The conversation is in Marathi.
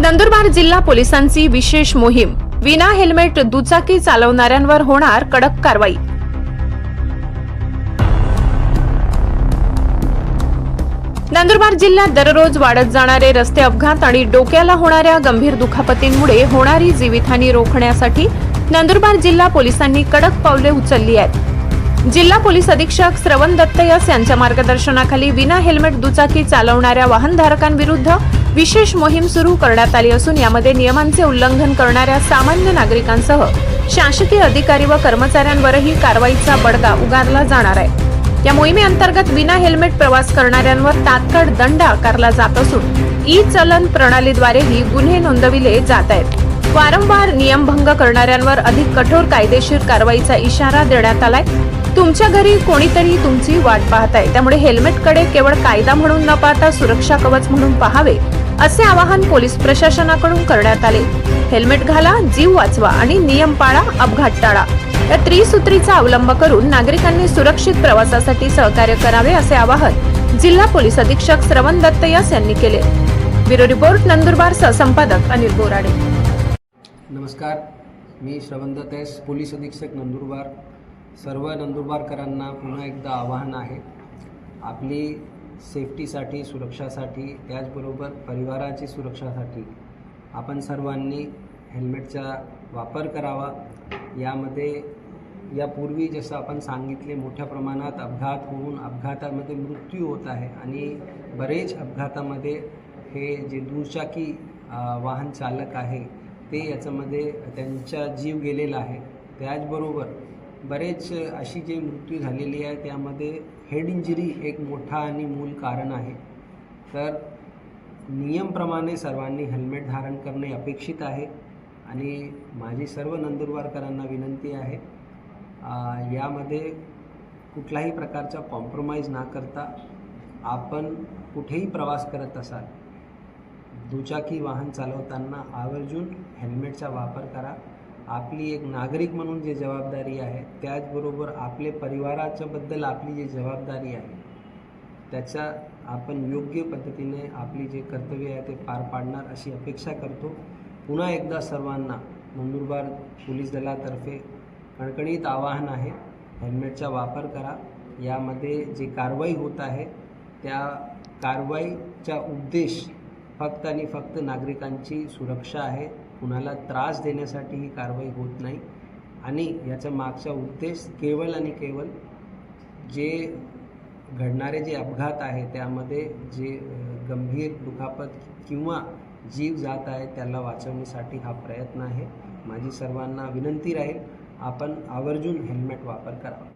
नंदुरबार जिल्हा पोलिसांची विशेष मोहीम। विना हेल्मेट दुचाकी चालवणाऱ्यांवर होणार कडक कारवाई। नंदुरबार जिल्ह्यात दररोज वाढत जाणारे रस्ते अपघात आणि डोक्याला होणाऱ्या गंभीर दुखापतींमुळे होणारी जीवितहानी रोखण्यासाठी नंदुरबार जिल्हा पोलिसांनी कडक पावले उचलली आहेत। जिल्हा पोलीस अधीक्षक श्रवण दत्त यांच्या मार्गदर्शनाखाली विना हेल्मेट दुचाकी चालवणाऱ्या वाहनधारकांविरुद्ध विशेष मोहीम सुरू करण्यात आली असून यामध्ये नियमांचे उल्लंघन करणाऱ्या सामान्य नागरिकांसह शासकीय अधिकारी व कर्मचाऱ्यांवरही कारवाईचा बडगा उगारला जाणार आहे। या मोहिमेअंतर्गत विना हेल्मेट प्रवास करणाऱ्यांवर तात्काळ दंड आकारला जात असून ई-चलन प्रणालीद्वारेही गुन्हे नोंदविले जात आहेत। वारंवार नियमभंग करणाऱ्यांवर अधिक कठोर कायदेशीर कारवाईचा इशारा देण्यात आलाय। तुमच्या घरी कोणीतरी तुमची वाट पाहत आहे, त्यामुळे हेल्मेटकडे केवळ कायदा म्हणून न पाहता सुरक्षा कवच म्हणून पाहावे, असे आवाहन पोलीस प्रशासनाकडून करण्यात आले। हेल्मेट घाला, जीव वाचवा आणि नियम पाळा, अपघात टाळा, या त्रिसूत्रीचा अवलंब करून नागरिकांनी सुरक्षित प्रवासासाठी सहकार्य करावे, असे आवाहन जिल्हा पोलीस अधीक्षक श्रवण दत्त यांनी केले। ब्युरो रिपोर्ट, नंदुरबार, सहसंपादक अनिल बोराडे। नमस्कार, मी श्रवण दत्त, पोलीस अधीक्षक नंदुरबार। सर्व नंदुरबारकरांना पुन्हा एकदा आवाहन आहे, आपली सेफ्टीसाठी, सुरक्षासाठी, त्याचबरोबर परिवाराची सुरक्षासाठी आपण सर्वांनी हेल्मेटचा वापर करावा। यामध्ये यापूर्वी जसं आपण सांगितले, मोठ्या प्रमाणात अपघात होऊन अपघातामध्ये मृत्यू होत आहे आणि बरेच अपघातामध्ये हे जे दुचाकी वाहन चालक आहे ते याच्यामध्ये त्यांचा जीव गेलेला आहे। त्याचबरोबर बरेच अशी जी मृत्यू झालेली आहे त्यामध्ये हेड इंजरी एक मोठा आणि मूल कारण आहे। तर नियमप्रमाणे सर्वांनी हेल्मेट धारण करणे अपेक्षित आहे आणि माझी सर्व नंदुरबारकरांना विनंती आहे, यामध्ये कुठल्याही प्रकारचा कॉम्प्रोमाइज न करता आपण कुठेही प्रवास करत असाल, दुचाकी वाहन चालवताना आवर्जून हेल्मेटचा वापर करा। आपली एक नागरिक म्हणून जी जबाबदारी आहे, त्याचबरोबर आपले परिवाराच्याबद्दल आपली जी जबाबदारी आहे त्याचा आपण योग्य पद्धतीने आपली जे कर्तव्य आहे ते पार पाडणार अशी अपेक्षा करतो। पुन्हा एकदा सर्वांना नंदुरबार पोलीस दलातर्फे कणकणीत आवाहन आहे, हेल्मेटचा वापर करा। यामध्ये जी कारवाई होत आहे त्या कारवाईचा उद्देश फक्त आणि फक्त नागरिकांची सुरक्षा आहे, कुणाला त्रास देण्यासाठी ही कारवाई होत नाही आणि याचा मागचा उद्देश केवळ आणि केवळ जे घडणारे जे अपघात आहे त्यामध्ये जे गंभीर दुखापत किंवा जीव जात आहे त्याला वाचवण्यासाठी हा प्रयत्न आहे। माझी सर्वांना विनंती राहील, आपण आवर्जून हेल्मेट वापर करावा।